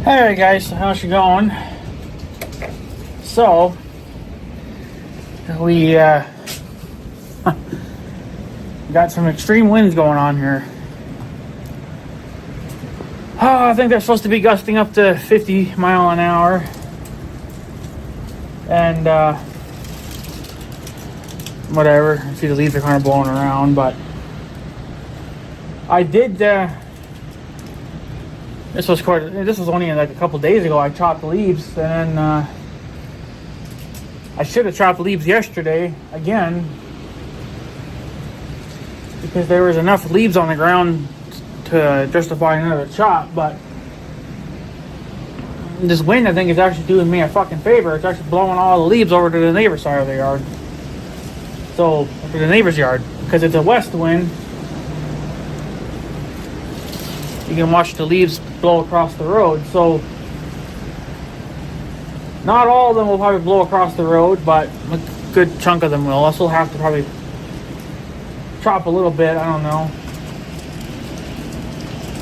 Alright guys, how's it going? So, we got some extreme winds going on here. I think they're supposed to be gusting up to 50 mile an hour. And whatever, you see the leaves are kind of blowing around, but I did this was only like a couple days ago. I chopped the leaves, and then I should have chopped leaves yesterday again, because there was enough leaves on the ground to justify another chop. But this wind, I think, is actually doing me a fucking favor. It's actually blowing all the leaves over to the neighbor's side of the yard. So, to the neighbor's yard, because it's a west wind. You can watch the leaves blow across the road. So, not all of them will probably blow across the road, but a good chunk of them will. I'll still have to probably chop a little bit. I don't know.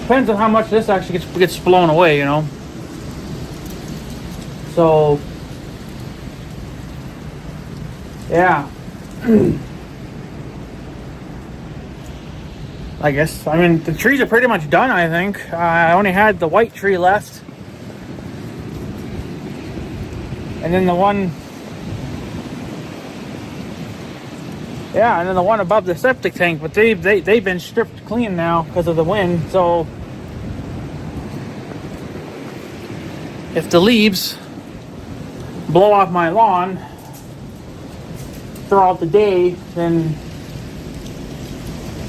Depends on how much this actually gets blown away, you know. So, yeah. I guess. I mean, the trees are pretty much done, I think. I only had the white tree left. And then the one... Yeah, and then the one above the septic tank. But they've been stripped clean now because of the wind. So, if the leaves blow off my lawn throughout the day, then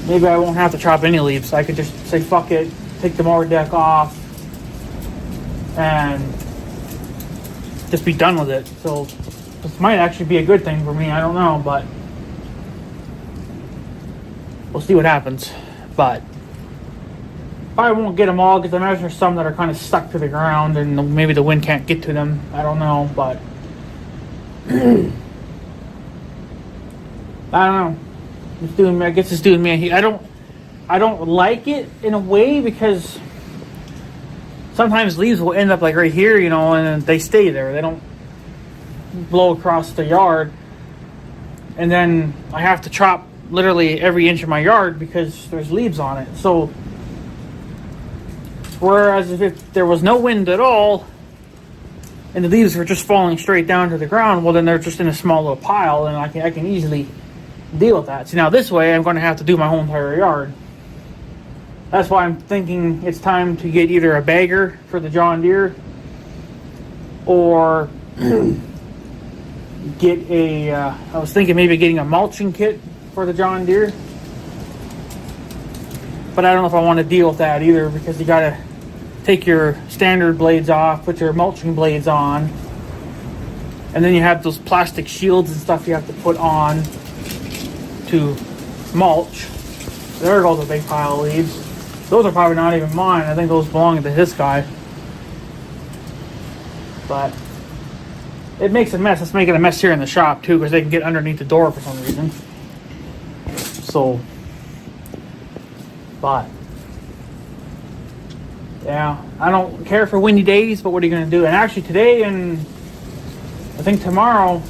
maybe I won't have to chop any leaves. I could just say fuck it, take the mower deck off, and just be done with it. So this might actually be a good thing for me. I don't know, but we'll see what happens. But I won't get them all, because I imagine there's some that are kind of stuck to the ground and maybe the wind can't get to them. I don't know, but I don't know. I guess it's doing me. I don't like it in a way, because sometimes leaves will end up like right here, you know, and they stay there. They don't blow across the yard, and then I have to chop literally every inch of my yard because there's leaves on it. So, whereas if there was no wind at all and the leaves were just falling straight down to the ground, well, then they're just in a small little pile, and I can easily deal with that. So now this way I'm going to have to do my whole entire yard. That's why I'm thinking it's time to get either a bagger for the John Deere, or get a I was thinking maybe getting a mulching kit for the John Deere, but I don't know if I want to deal with that either, because you got to take your standard blades off, put your mulching blades on, and then you have those plastic shields and stuff you have to put on to mulch. There goes a big pile of leaves. Those are probably not even mine. I think those belong to this guy. But it makes a mess. It's making a mess here in the shop too, because they can get underneath the door for some reason. So, but yeah, I don't care for windy days, but what are you going to do? And actually today and I think tomorrow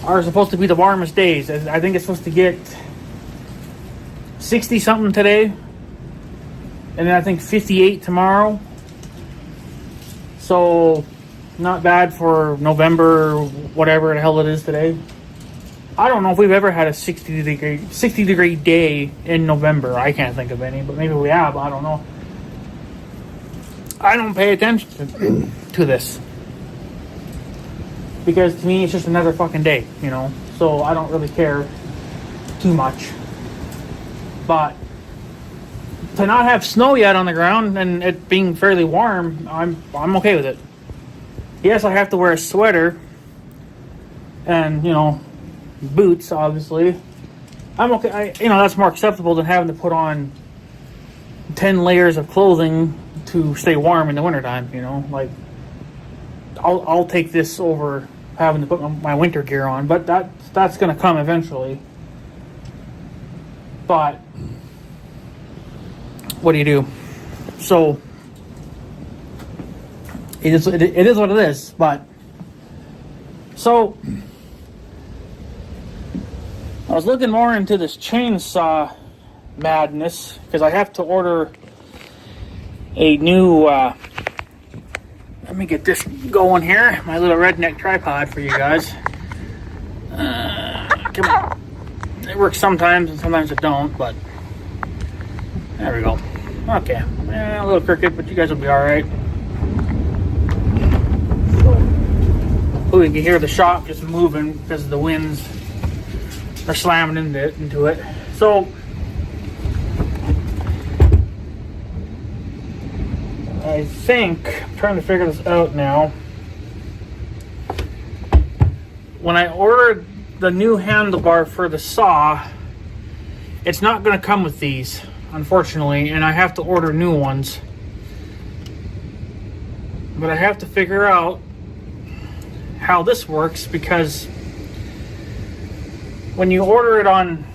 are supposed to be the warmest days. I think it's supposed to get 60 something today, and then I think 58 tomorrow. So not bad for November, whatever the hell it is today. I don't know if we've ever had a 60 degree day in November. I can't think of any, but maybe we have. I don't know. I don't pay attention to this, because to me it's just another fucking day, you know. So I don't really care too much. But to not have snow yet on the ground and it being fairly warm, I'm okay with it. Yes, I have to wear a sweater and, you know, boots, obviously. I'm okay. That's more acceptable than having to put on 10 layers of clothing to stay warm in the wintertime, you know. Like, I'll take this over having to put my winter gear on, but that's going to come eventually. But what do you do? So it is what it is. But so I was looking more into this chainsaw madness because I have to order a new. Let me get this going here. My little redneck tripod for you guys. Come on. It works sometimes and sometimes it don't, but there we go. Okay, a little crooked, but you guys will be all right. Oh, you can hear the shop just moving because the winds are slamming into it. So I think I'm trying to figure this out now. When I ordered the new handlebar for the saw, it's not going to come with these, unfortunately, and I have to order new ones. But I have to figure out how this works, because when you order it on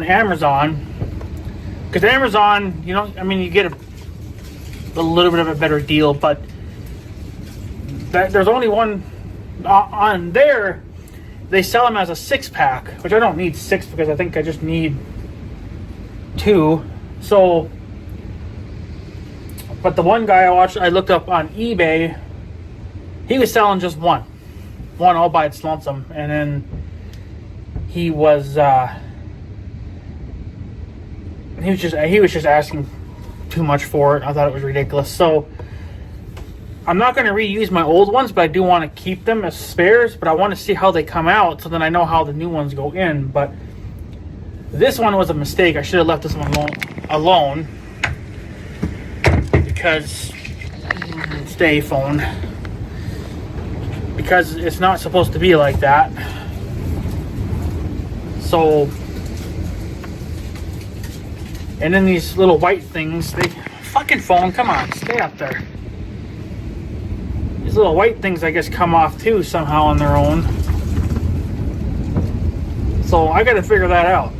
Amazon, because Amazon, you know, I mean, you get a little bit of a better deal, but there's only one on there. They sell them as a 6-pack, which I don't need 6 because I think I just need 2. So, but the one guy I looked up on eBay, he was selling just one all by its lonesome, and then he was just asking too much for it. I thought it was ridiculous. So I'm not going to reuse my old ones, but I do want to keep them as spares, but I want to see how they come out so then I know how the new ones go in. But this one was a mistake. I should have left this one alone because stay phone, because it's not supposed to be like that. So, and then these little white things, they fucking phone, come on, stay up there. These little white things, I guess, come off too somehow on their own. So I got to figure that out.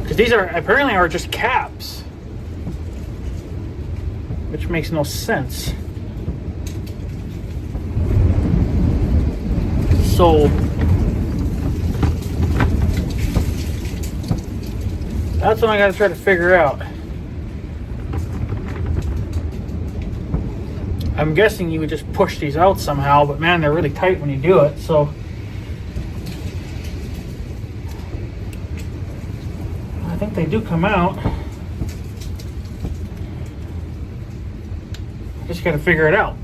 Because these apparently are just caps, which makes no sense. So that's what I got to try to figure out. I'm guessing you would just push these out somehow, but man, they're really tight when you do it. So I think they do come out. Just got to figure it out.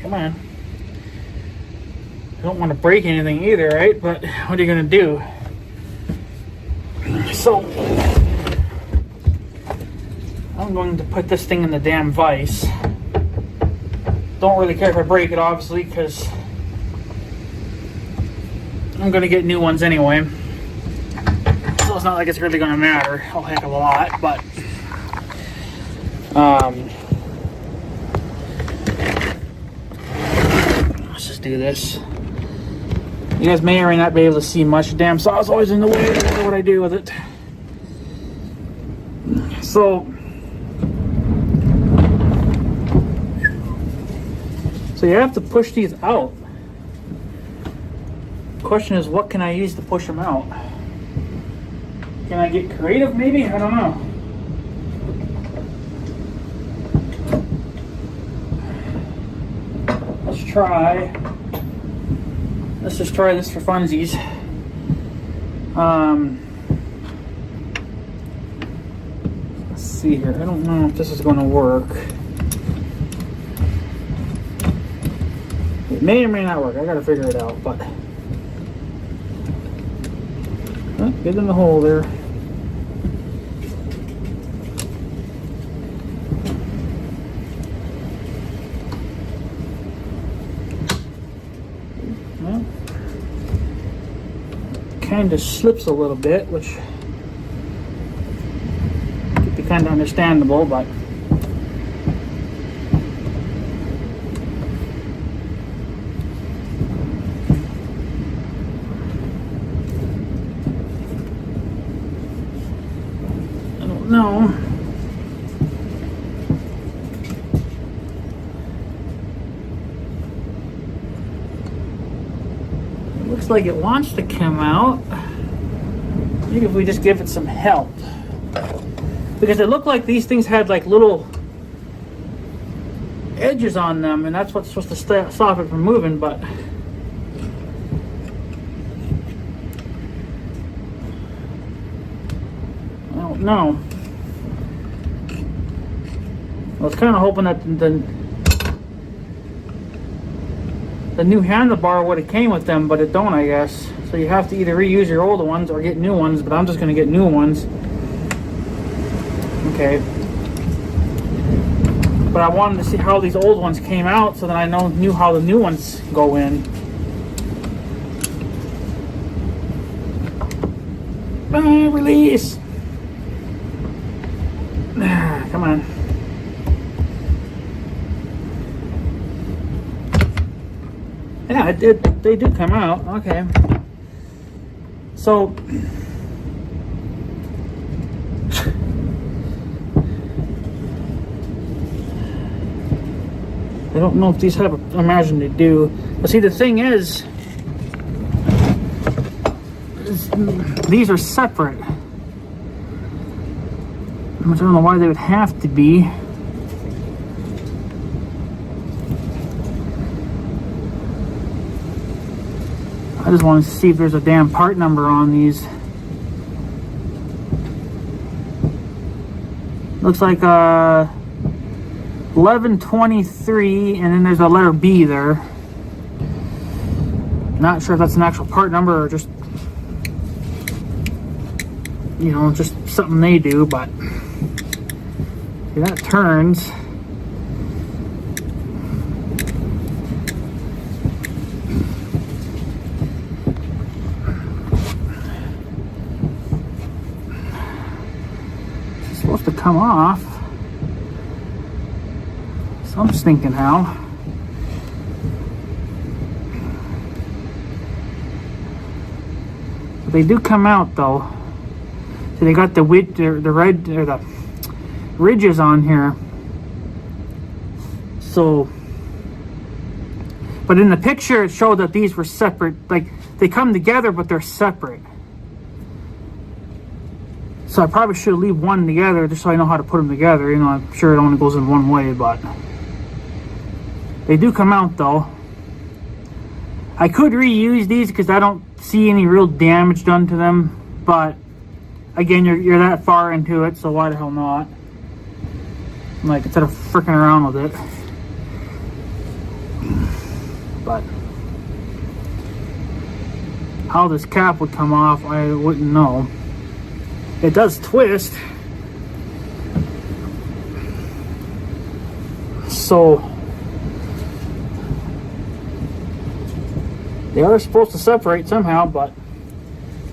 Come on. I don't want to break anything either, right? But what are you going to do? So I'm going to put this thing in the damn vise. Don't really care if I break it, obviously, because I'm going to get new ones anyway. So it's not like it's really going to matter a heck of a lot, but let's just do this. You guys may or may not be able to see much. Damn saw's always in the way. I don't know what I do with it. So you have to push these out. Question is, what can I use to push them out? Can I get creative maybe? I don't know. Let's just try this for funsies. Let's see here. I don't know if this is going to work. It may or may not work. I got to figure it out, but get in the hole there. Kind of slips a little bit, which could be kind of understandable, but know. It looks like it wants to come out. Maybe if we just give it some help. Because it looked like these things had like little edges on them, and that's what's supposed to stop it from moving, but I don't know. I was kind of hoping that the new handlebar would have came with them, but it don't, I guess. So you have to either reuse your older ones or get new ones, but I'm just going to get new ones. Okay. But I wanted to see how these old ones came out so that I knew how the new ones go in. Release! Come on. Yeah, they do come out. Okay. So I don't know if these have I imagine they do. But see, the thing is these are separate. I don't know why they would have to be. I just want to see if there's a damn part number on these. Looks like 1123, and then there's a letter B there. Not sure if that's an actual part number or just, you know, just something they do, but see, that turns. It's supposed to come off. So I'm just thinking how. But they do come out though. So they got the red or the ridges on here. So, but in the picture it showed that these were separate. Like they come together, but they're separate. So I probably should leave one together just so I know how to put them together. You know, I'm sure it only goes in one way, but they do come out though. I could reuse these because I don't see any real damage done to them, but again, you're that far into it, so why the hell not? Like, instead of freaking around with it. But how this cap would come off, I wouldn't know. It does twist. So they are supposed to separate somehow, but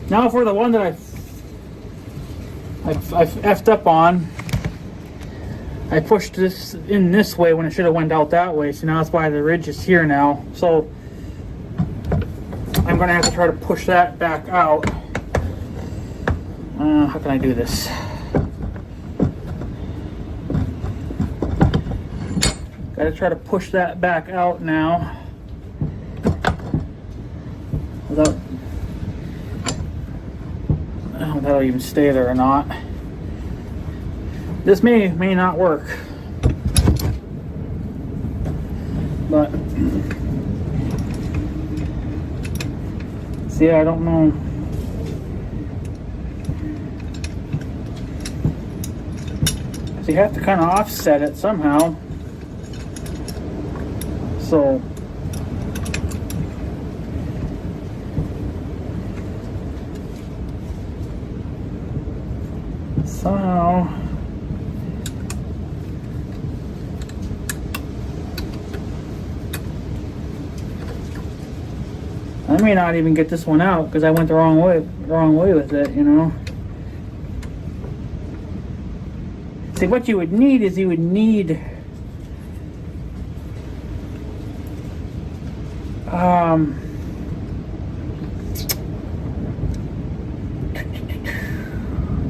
now for the one that I've effed up on, I pushed this in this way when it should have went out that way, so now that's why the ridge is here now. So I'm gonna have to try to push that back out. How can I do this? Gotta try to push that back out now without, I don't know if that'll even stay there or not. This may not work, but see, I don't know. So you have to kind of offset it somehow. So somehow I may not even get this one out because I went the wrong way with it, you know. See, what you would need is you would need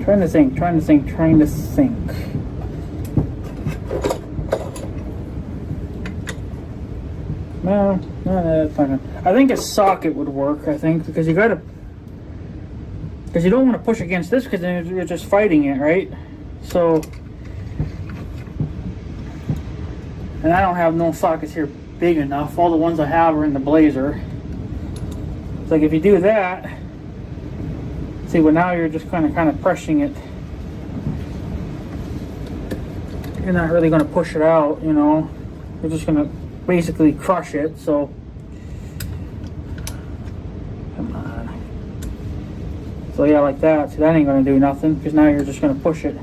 Trying to think. No, that's not gonna. I think a socket would work. I think because you don't want to push against this because then you're just fighting it, right? So, and I don't have no sockets here big enough. All the ones I have are in the Blazer. It's like if you do that, see, well now you're just kind of pressing it. You're not really going to push it out, you know. You're just going to basically crush it. So, come on. So yeah, like that. See, that ain't going to do nothing because now you're just going to push it.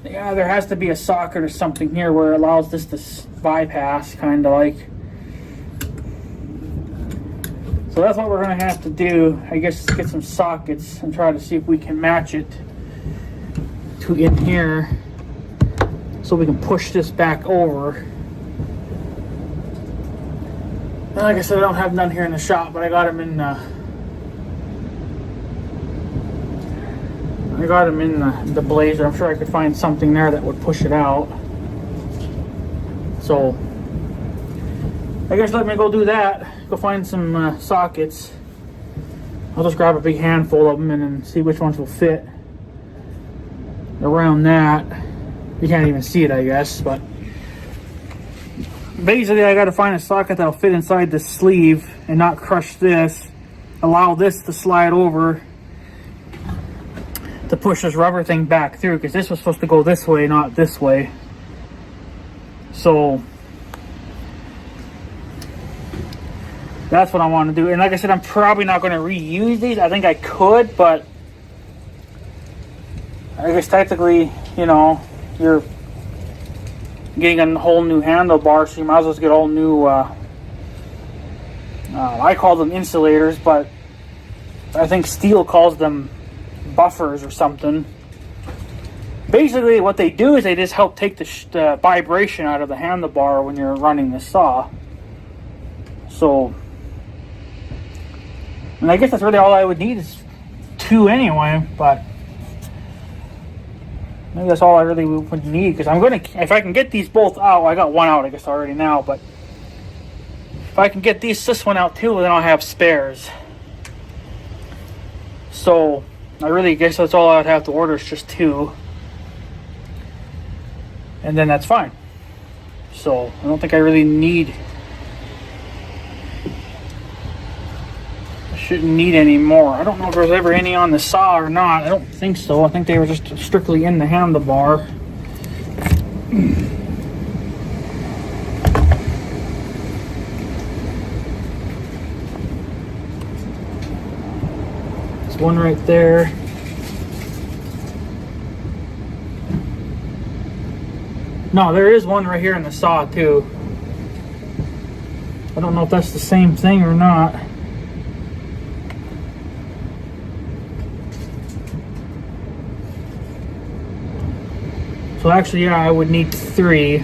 Yeah, there has to be a socket or something here where it allows this to bypass, kind of like. So that's what we're going to have to do. I guess get some sockets and try to see if we can match it to in here so we can push this back over. And like I said, I don't have none here in the shop, but I got them in the Blazer. I'm sure I could find something there that would push it out. So I guess let me go do that. Go find some sockets. I'll just grab a big handful of them and then see which ones will fit around that. You can't even see it, I guess, but basically I got to find a socket that'll fit inside the sleeve and not crush this. Allow this to slide over to push this rubber thing back through, because this was supposed to go this way, not this way. So that's what I want to do. And like I said, I'm probably not going to reuse these. I think I could, but I guess technically, you know, you're getting a whole new handlebar, so you might as well get all new, I call them insulators, but I think steel calls them buffers or something. Basically, what they do is they just help take the vibration out of the handlebar when you're running the saw. So, and I guess that's really all I would need is 2 anyway, but maybe that's all I really would need, because I'm going to, if I can get these both out, I got one out I guess already now, but if I can get this one out too, then I'll have spares. So I really guess that's all I'd have to order is just 2, and then that's fine. So I don't think I really need, shouldn't need any more. I don't know if there's ever any on the saw or not. I don't think so. I think they were just strictly in the handlebar. There's one right there. No, there is one right here in the saw too. I don't know if that's the same thing or not. So actually, yeah, I would need 3.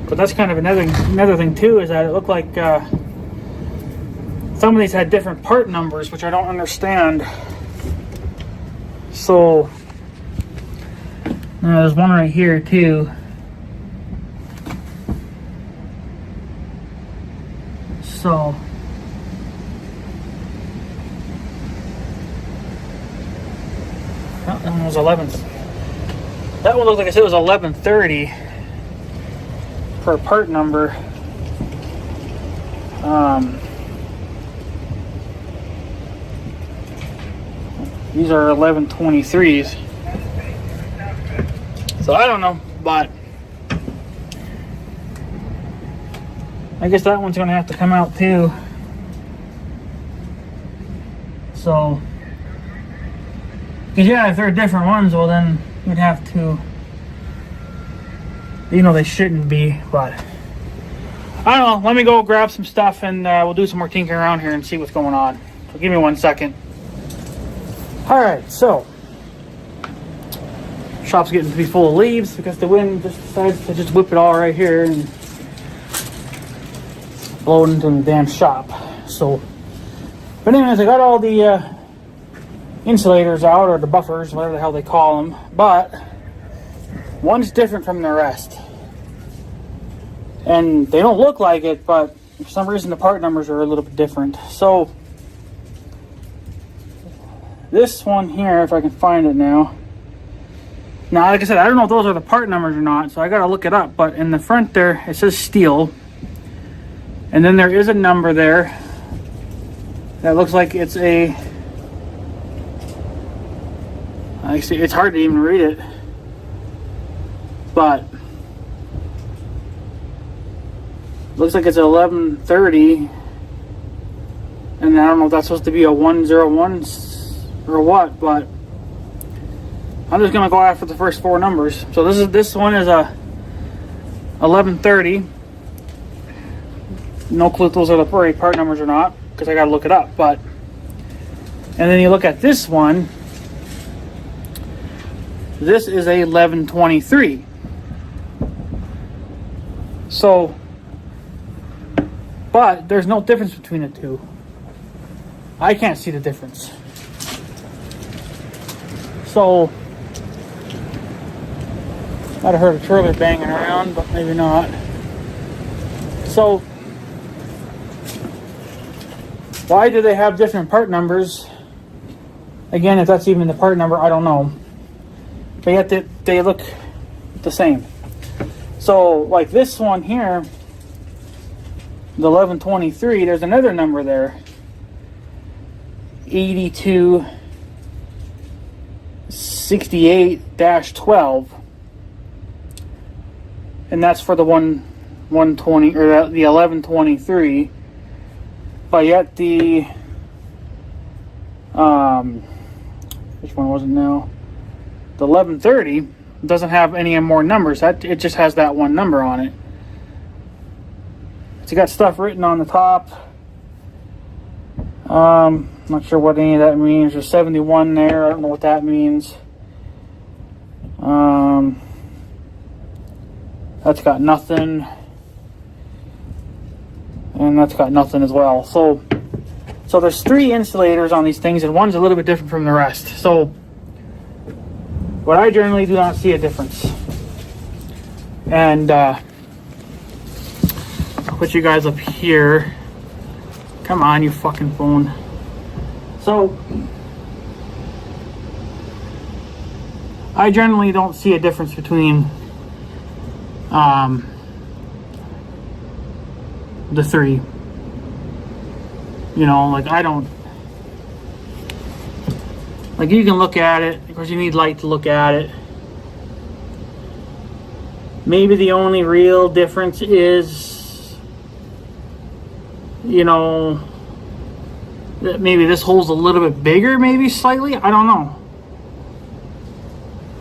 But that's kind of another thing too, is that it looked like some of these had different part numbers, which I don't understand. So there's one right here too. So that one was 11. That one looked like I said it was 1130 per part number. These are 1123s. So I don't know, but I guess that one's gonna have to come out too. So, because yeah, if they're different ones, well then you'd have to, you know, they shouldn't be, but I don't know. Let me go grab some stuff and we'll do some more tinkering around here and see what's going on. So give me 1 second. Alright, so shop's getting to be full of leaves because the wind just decides to just whip it all right here and blow it into the damn shop. So, but anyways, I got all the insulators out, or the buffers, whatever the hell they call them, but one's different from the rest. And they don't look like it, but for some reason the part numbers are a little bit different. So, this one here, if I can find it now. Now, like I said, I don't know if those are the part numbers or not, so I gotta look it up. But in the front there, it says steel. And then there is a number there that looks like it's a... Actually, it's hard to even read it. But looks like it's 1130. And I don't know if that's supposed to be a 101 or what, but I'm just gonna go after the first four numbers. So this one is a 1130. No clue if those are the right part numbers or not, because I gotta look it up. But and then you look at this one. This is a 1123. So, but there's no difference between the two. I can't see the difference. So, might have heard a trailer banging around, but maybe not. So, why do they have different part numbers? Again, if that's even the part number, I don't know. But yet they look the same. So, like this one here, the 1123, there's another number there. 8268-12. And that's for the 120 or the 1123. But yet the which one was it now? The 1130 doesn't have any more numbers. It just has that one number on it. It's got stuff written on the top. Not sure what any of that means. There's 71 there. I don't know what that means. That's got nothing. And that's got nothing as well. So there's three insulators on these things, and one's a little bit different from the rest. So, but I generally do not see a difference. And I'll put you guys up here. Come on, you fucking phone. So, I generally don't see a difference between the three. You know, like I don't... Like you can look at it. Of course, you need light to look at it. Maybe the only real difference is, you know, that maybe this hole's a little bit bigger, maybe slightly. I don't know.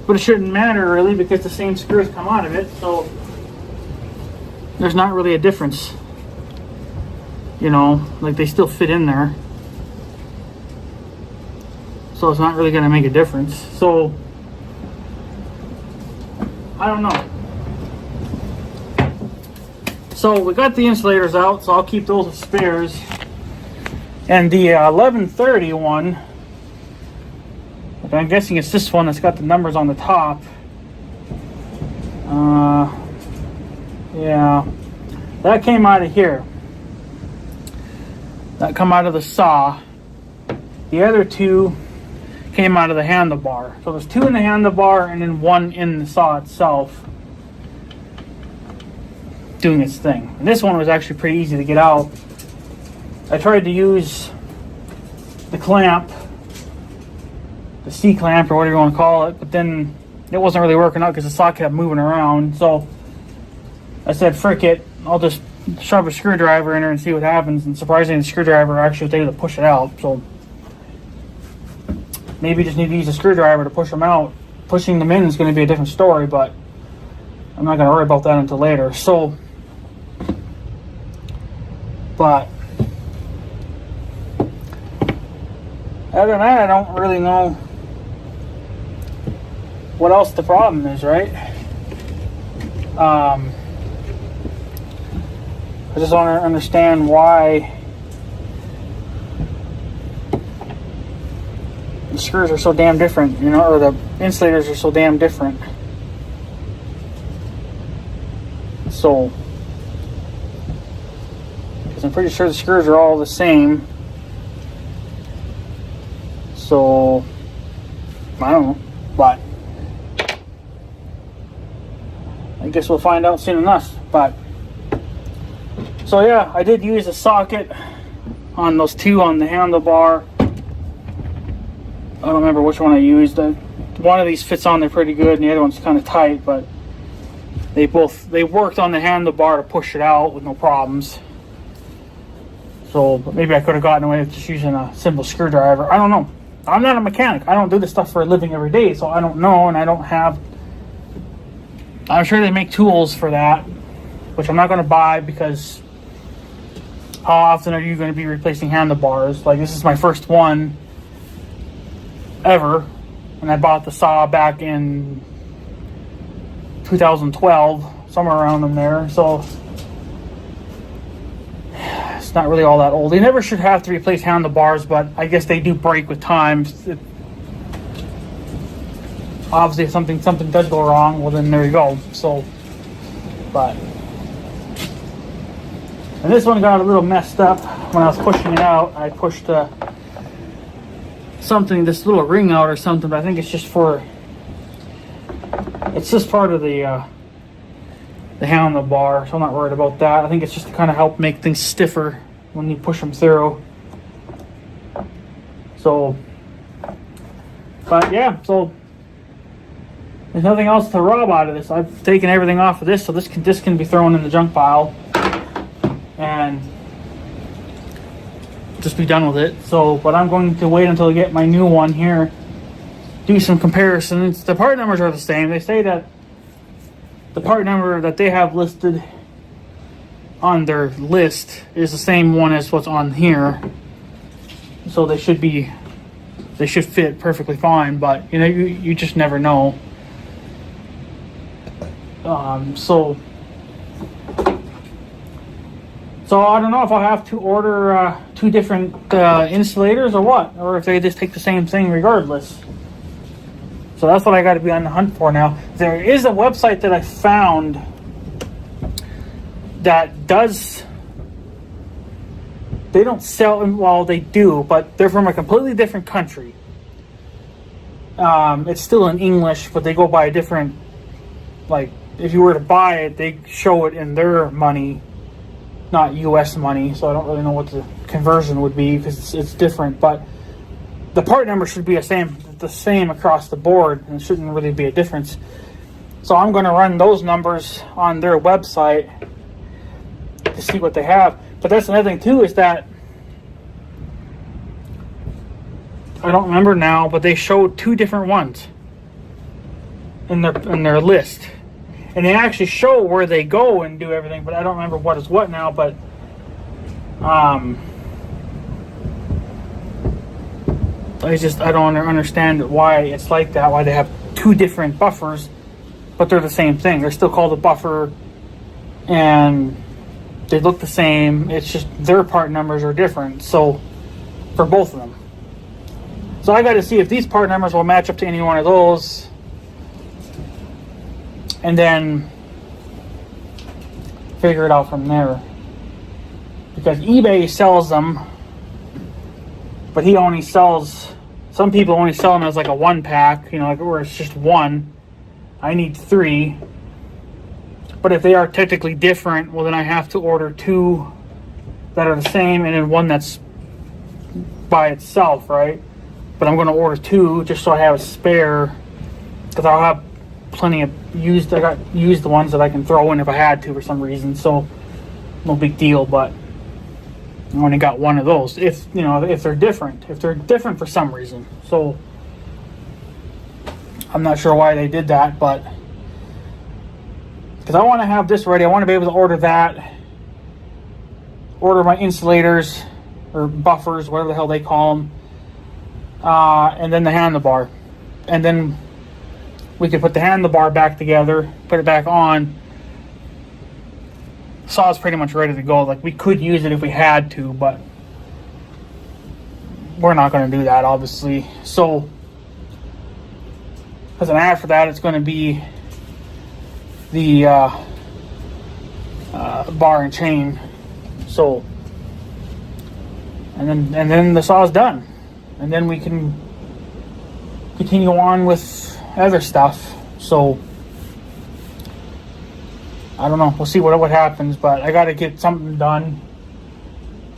But it shouldn't matter really because the same screws come out of it. So there's not really a difference. You know, like they still fit in there. So it's not really going to make a difference. So, I don't know. So we got the insulators out, so I'll keep those as spares. And the 1130 one, I'm guessing it's this one that's got the numbers on the top. Yeah, that came out of here. That come out of the saw. The other two came out of the handlebar. So there's two in the handlebar and then one in the saw itself doing its thing. And this one was actually pretty easy to get out. I tried to use the clamp, the C-clamp or whatever you want to call it, but then it wasn't really working out because the saw kept moving around. So I said, frick it, I'll just shove a screwdriver in there and see what happens. And surprisingly, the screwdriver actually was able to push it out. So maybe you just need to use a screwdriver to push them out. Pushing them in is going to be a different story, but I'm not going to worry about that until later. So, but other than that, I don't really know what else the problem is, right? I just want to understand why the screws are so damn different, you know, or the insulators are so damn different. So, because I'm pretty sure the screws are all the same. So, I don't know, but I guess we'll find out soon enough. But so yeah, I did use a socket on those two on the handlebar. I don't remember which one I used. One of these fits on there pretty good, and the other one's kind of tight. But they worked on the handlebar to push it out with no problems. So but maybe I could have gotten away with just using a simple screwdriver. I don't know. I'm not a mechanic. I don't do this stuff for a living every day, so I don't know, and I don't have... I'm sure they make tools for that, which I'm not going to buy because how often are you going to be replacing handlebars? Like, this is my first one ever, and I bought the saw back in 2012, somewhere around in there, so it's not really all that old. They never should have to replace handlebars, but I guess they do break with time. Obviously, if something does go wrong, well then there you go. So, but, and this one got a little messed up when I was pushing it out. I pushed this little ring out or something, but I think it's just part of the handlebar, so I'm not worried about that. I think it's just to kind of help make things stiffer when you push them through. So, but yeah, so there's nothing else to rob out of this. I've taken everything off of this, so this can be thrown in the junk pile and just be done with it. So, but I'm going to wait until I get my new one here, do some comparisons. The part numbers are the same. They say that the part number that they have listed on their list is the same one as what's on here, so they should fit perfectly fine. But you know, you just never know. So I don't know if I'll have to order two different insulators or what, or if they just take the same thing regardless. So that's what I got to be on the hunt for now. There is a website that I found that does... They don't sell... Well, they do, but they're from a completely different country. It's still in English, but they go by a different... Like, if you were to buy it, they show it in their money, not U.S. money. So I don't really know what the conversion would be because it's different. But the part number should be the same across the board, and it shouldn't really be a difference. So I'm going to run those numbers on their website to see what they have. But that's another thing too, is that I don't remember now, but they showed two different ones in their list, and they actually show where they go and do everything. But I don't remember what is what now. But I don't understand why it's like that. Why they have two different buffers, but they're the same thing. They're still called a buffer, and they look the same. It's just their part numbers are different. So for both of them. So I got to see if these part numbers will match up to any one of those, and then figure it out from there. Because eBay sells them, but he only sells... Some people only sell them as like a one pack, you know, like where it's just one. I need 3. But if they are technically different, well then I have to order 2 that are the same and then one that's by itself, right? But I'm going to order 2 just so I have a spare, because I'll have plenty of used... I got used ones that I can throw in if I had to for some reason, so no big deal. But I only got one of those. If they're different for some reason. So I'm not sure why they did that, but because I want to have this ready, I want to be able to order that, order my insulators or buffers, whatever the hell they call them, and then the handlebar, and then we could put the handlebar back together, put it back on. Saw's pretty much ready to go. Like, we could use it if we had to, but we're not going to do that, obviously. So as an add for that, it's going to be the bar and chain. So and then the saw's done, and then we can continue on with other stuff. So I don't know, we'll see what happens, but I got to get something done.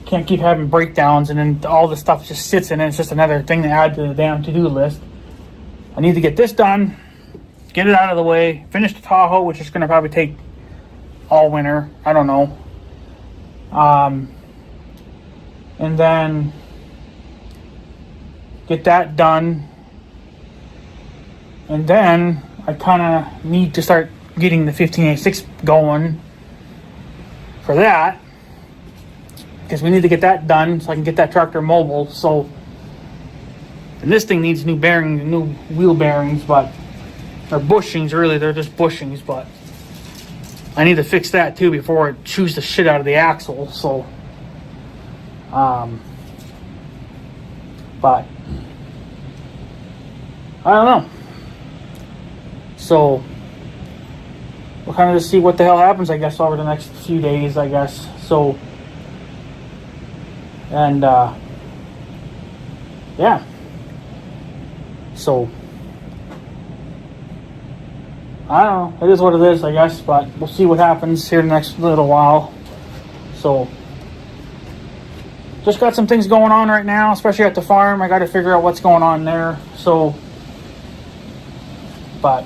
Can't keep having breakdowns and then all the stuff just sits in it. It's just another thing to add to the damn to-do list. I need to get this done, get it out of the way, finish the Tahoe, which is going to probably take all winter. I don't know. And then get that done. And then I kind of need to start getting the 1586 going for that, because we need to get that done so I can get that tractor mobile. So, and this thing needs new bearings, new wheel bearings, but they're bushings, really. They're just bushings, but I need to fix that too before it chews the shit out of the axle. So, but I don't know. So we'll kind of just see what the hell happens, I guess, over the next few days, I guess. So, and yeah. So I don't know. It is what it is, I guess, but we'll see what happens here in the next little while. So just got some things going on right now, especially at the farm. I got to figure out what's going on there. So, but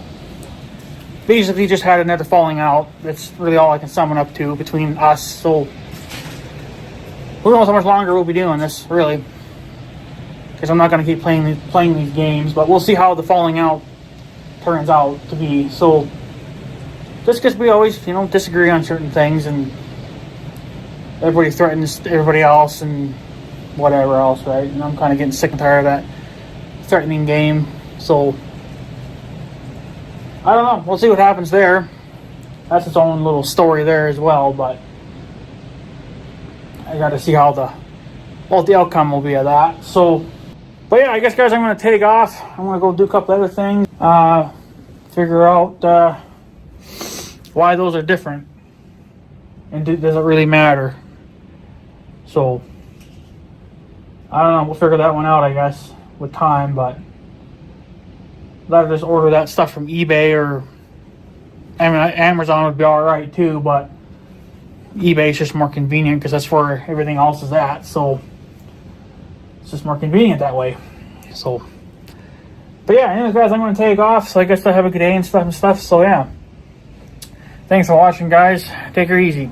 basically just had another falling out. That's really all I can sum it up to between us. So who knows how much longer we'll be doing this, really, because I'm not going to keep playing these games. But we'll see how the falling out turns out to be. So just because we always, disagree on certain things, and everybody threatens everybody else and whatever else, right? And I'm kind of getting sick and tired of that threatening game. So I don't know. We'll see what happens there. That's its own little story there as well, but I got to see what the outcome will be of that. So, but yeah, I guess, guys, I'm going to take off. I'm going to go do a couple other things. Figure out why those are different. And does it really matter? So, I don't know. We'll figure that one out, I guess, with time. But I'd just order that stuff from eBay, or Amazon would be all right too. But eBay is just more convenient because that's where everything else is at. So it's just more convenient that way. So, but yeah, anyways, guys, I'm going to take off. So I guess I have a good day and stuff. So yeah, thanks for watching, guys. Take her easy.